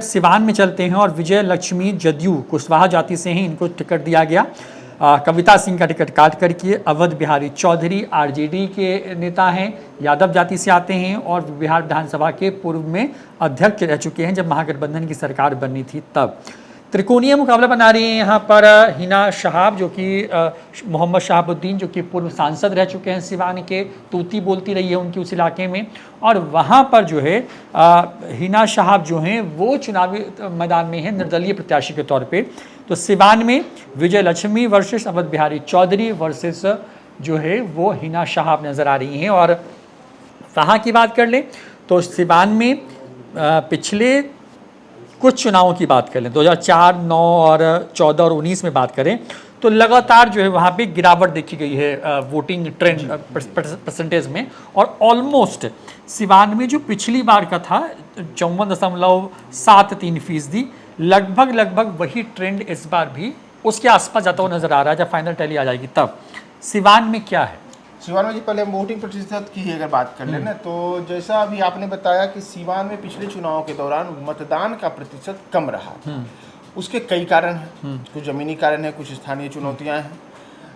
सिवान में चलते हैं और विजय लक्ष्मी जदयू कुशवाहा जाति से हैं, इनको टिकट दिया गया। कविता सिंह का टिकट काट करके अवध बिहारी चौधरी आरजेडी के नेता हैं, यादव जाति से आते हैं और बिहार विधानसभा के पूर्व में अध्यक्ष रह चुके हैं जब महागठबंधन की सरकार बनी थी तब। त्रिकोणीय मुकाबला बना रही हैं यहाँ पर हिना शहाब जो कि मोहम्मद शहाबुद्दीन जो कि पूर्व सांसद रह चुके हैं सिवान के, तूती बोलती रही है उनकी उस इलाके में, और वहाँ पर जो है हिना शहाब जो हैं वो चुनावी मैदान में हैं निर्दलीय प्रत्याशी के तौर पे। तो सिवान में विजय लक्ष्मी वर्सेस अवध बिहारी चौधरी वर्सेस जो है वो हिना शहाब नज़र आ रही हैं। और वहाँ की बात कर लें तो सिवान में पिछले कुछ चुनावों की बात कर लें 2004, 9 और 14 और 19 में बात करें तो लगातार जो है वहाँ पे गिरावट देखी गई है वोटिंग ट्रेंड परसेंटेज में, और ऑलमोस्ट सिवान में जो पिछली बार का था 54.73%, लगभग वही ट्रेंड इस बार भी उसके आसपास जाता हुआ नजर आ रहा है जब फाइनल टैली आ जाएगी तब। सिवान में क्या है? सिवान में जी पहले हम वोटिंग प्रतिशत की ही अगर बात कर लें ना, तो जैसा अभी आपने बताया कि सिवान में पिछले चुनाव के दौरान मतदान का प्रतिशत कम रहा। उसके कई कारण हैं, कुछ ज़मीनी कारण है, कुछ स्थानीय चुनौतियां हैं।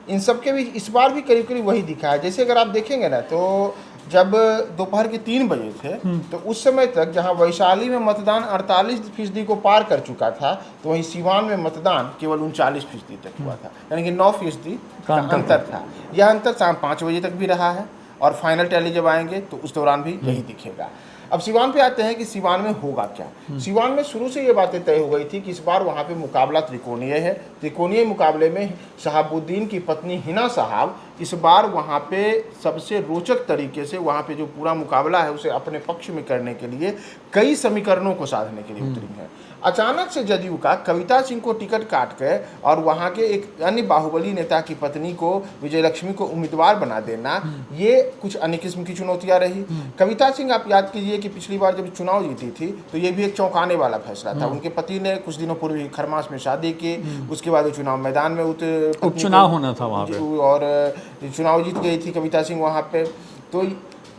इन सब के बीच इस बार भी करीब वही दिखा है। जैसे अगर आप देखेंगे ना तो जब दोपहर के 3 बजे थे तो उस समय तक जहां वैशाली में मतदान 48% को पार कर चुका था, तो वहीं सिवान में मतदान केवल 39% तक हुआ था, यानी कि 9% का अंतर था। यह अंतर शाम 5 बजे तक भी रहा है और फाइनल टैली जब आएंगे तो उस दौरान भी यही दिखेगा। अब सिवान पे आते हैं कि सिवान में होगा क्या। सिवान में शुरू से ये बातें तय हो गई थी कि इस बार वहाँ पे मुकाबला त्रिकोणीय है। त्रिकोणीय मुकाबले में शहाबुद्दीन की पत्नी हिना शहाब इस बार वहाँ पे सबसे रोचक तरीके से वहाँ पे जो पूरा मुकाबला है उसे अपने पक्ष में करने के लिए कई समीकरणों को साधने के लिए उतरी है। अचानक से जदयू का कविता सिंह को टिकट काट के और वहाँ के एक अन्य बाहुबली नेता की पत्नी को विजय लक्ष्मी को उम्मीदवार बना देना, ये कुछ अन्य किस्म की चुनौतियाँ रही। कविता सिंह आप याद कीजिए कि पिछली बार जब चुनाव जीती थी तो ये भी एक चौंकाने वाला फैसला था। उनके पति ने कुछ दिनों पूर्व ही खरमास में शादी की, उसके बाद वो चुनाव मैदान में उपचुनाव होना था वहाँ पे और चुनाव जीत गई थी कविता सिंह वहाँ पे। तो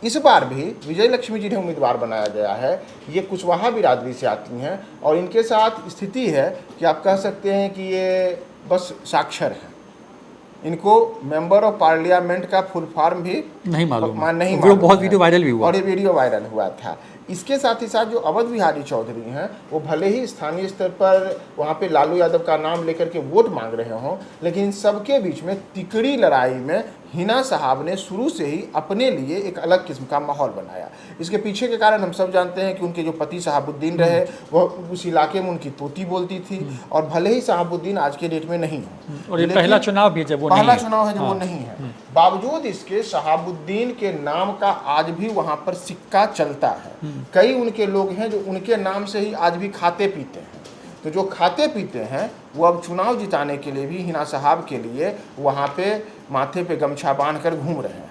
इस बार भी विजय लक्ष्मी जी ने उम्मीदवार बनाया गया है। ये कुशवाहा बिरादरी से आती हैं और इनके साथ स्थिति है कि आप कह सकते हैं कि ये बस साक्षर है। इनको मेंबर ऑफ पार्लियामेंट का फुल फॉर्म भी नहीं मालूम बहुत वीडियो वायरल भी हुआ और ये वीडियो वायरल हुआ था। इसके साथ ही साथ जो अवध बिहारी चौधरी हैं वो भले ही स्थानीय स्तर पर वहाँ पे लालू यादव का नाम लेकर के वोट मांग रहे हों, लेकिन इन सबके बीच में तिकड़ी लड़ाई में हिना शहाब ने शुरू से ही अपने लिए एक अलग किस्म का माहौल बनाया। इसके पीछे के कारण हम सब जानते हैं कि उनके जो पति शहाबुद्दीन रहे वह उस इलाके में उनकी तोती बोलती थी, और भले ही शहाबुद्दीन आज के डेट में नहीं है और ये पहला चुनाव भी जब वो पहला चुनाव है जब वो नहीं है, बावजूद इसके शहाबुद्दीन के नाम का आज भी वहाँ पर सिक्का चलता है। कई उनके लोग हैं जो उनके नाम से ही आज भी खाते पीते हैं। तो जो खाते पीते हैं वो अब चुनाव जिताने के लिए भी हिना शहाब के लिए वहाँ पे माथे पे गमछा बांध कर घूम रहे हैं।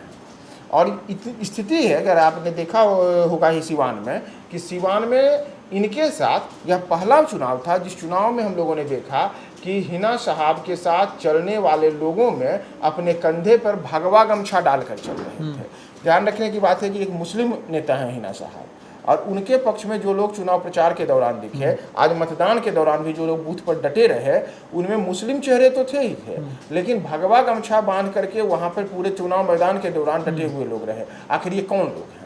और स्थिति है, अगर आपने देखा होगा ही सिवान में, कि सिवान में इनके साथ यह पहला चुनाव था जिस चुनाव में हम लोगों ने देखा कि हिना शहाब के साथ चलने वाले लोगों में अपने कंधे पर भगवा गमछा डालकर चल रहे थे। ध्यान रखने की बात है कि एक मुस्लिम नेता है हिना शहाब, और उनके पक्ष में जो लोग चुनाव प्रचार के दौरान दिखे, आज मतदान के दौरान भी जो लोग बूथ पर डटे रहे, उनमें मुस्लिम चेहरे तो थे ही थे, लेकिन भगवा गमछा बांध करके वहाँ पर पूरे चुनाव मैदान के दौरान डटे हुए लोग रहे। आखिर ये कौन लोग हैं?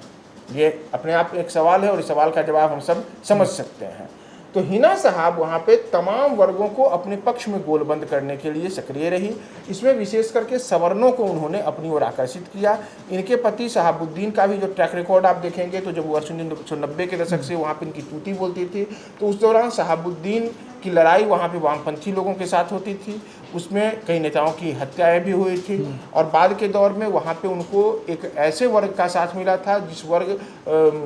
ये अपने आप एक सवाल है और इस सवाल का जवाब हम सब समझ सकते हैं। तो हिना शहाब वहाँ पे तमाम वर्गों को अपने पक्ष में गोलबंद करने के लिए सक्रिय रही। इसमें विशेष करके सवर्णों को उन्होंने अपनी ओर आकर्षित किया। इनके पति शहाबुद्दीन का भी जो ट्रैक रिकॉर्ड आप देखेंगे तो जब वर्ष 1990 के दशक से वहाँ पे इनकी तूती बोलती थी, तो उस दौरान शहाबुद्दीन की लड़ाई वहाँ पे वामपंथी लोगों के साथ होती थी। उसमें कई नेताओं की हत्याएं भी हुई थी और बाद के दौर में वहाँ पे उनको एक ऐसे वर्ग का साथ मिला था जिस वर्ग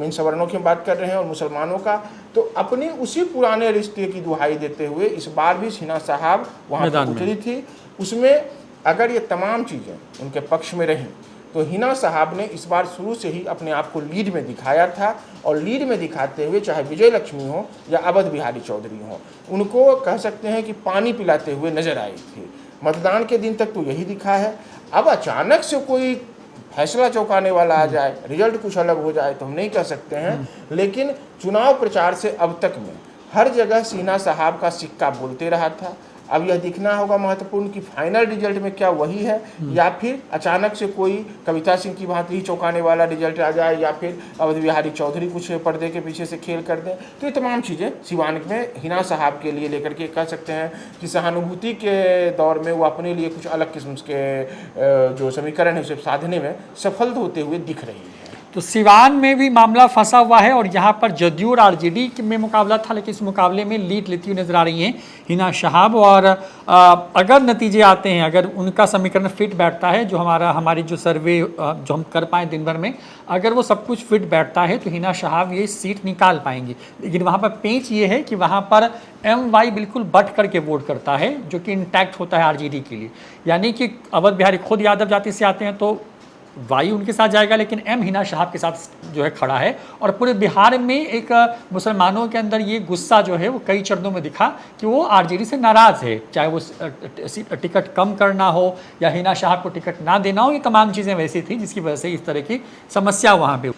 इन सवर्णों की बात कर रहे हैं और मुसलमानों का। तो अपनी उसी पुराने रिश्ते की दुहाई देते हुए इस बार भी हिना शहाब वहाँ पर उतरी थी। उसमें अगर ये तमाम चीज़ें उनके पक्ष में रहीं तो हिना शहाब ने इस बार शुरू से ही अपने आप को लीड में दिखाया था, और लीड में दिखाते हुए चाहे विजय लक्ष्मी हो या अवध बिहारी चौधरी हो, उनको कह सकते हैं कि पानी पिलाते हुए नजर आई थी। मतदान के दिन तक तो यही दिखा है। अब अचानक से कोई फैसला चौंकाने वाला आ जाए, रिजल्ट कुछ अलग हो जाए तो हम नहीं कह सकते हैं, लेकिन चुनाव प्रचार से अब तक में हर जगह सिन्हा साहब का सिक्का बोलते रहा था। अब यह दिखना होगा महत्वपूर्ण कि फाइनल रिजल्ट में क्या वही है या फिर अचानक से कोई कविता सिंह की भांति ही चौंकाने वाला रिजल्ट आ जाए या फिर अवध बिहारी चौधरी कुछ पर्दे के पीछे से खेल कर दें। तो ये तमाम चीज़ें सिवान में हिना साहब के लिए लेकर के कह सकते हैं कि सहानुभूति के दौर में वो अपने लिए कुछ अलग किस्म के जो समीकरण है उसे साधने में सफल होते हुए दिख रही है। तो सिवान में भी मामला फंसा हुआ है और यहाँ पर जदयू और आरजेडी में मुकाबला था, लेकिन इस मुकाबले में लीड लेती हुई नजर आ रही हैं हिना साहब। और अगर नतीजे आते हैं, अगर उनका समीकरण फिट बैठता है, जो हमारी जो सर्वे जो हम कर पाए दिन भर में, अगर वो सब कुछ फिट बैठता है तो हिना साहब ये सीट निकाल पाएंगे। लेकिन वहाँ पर पेंच ये है कि वहाँ पर MY बिल्कुल बट करके वोट करता है, जो कि इंटैक्ट होता है आरजेडी के लिए। यानी कि अवध बिहारी खुद यादव जाति से आते हैं तो वाई उनके साथ जाएगा, लेकिन M हिना साहब के साथ जो है खड़ा है। और पूरे बिहार में एक मुसलमानों के अंदर ये गुस्सा जो है वो कई चरणों में दिखा कि वो आरजेडी से नाराज़ है, चाहे वो टिकट कम करना हो या हिना साहब को टिकट ना देना हो। ये तमाम चीज़ें वैसी थी जिसकी वजह से इस तरह की समस्या वहाँ पे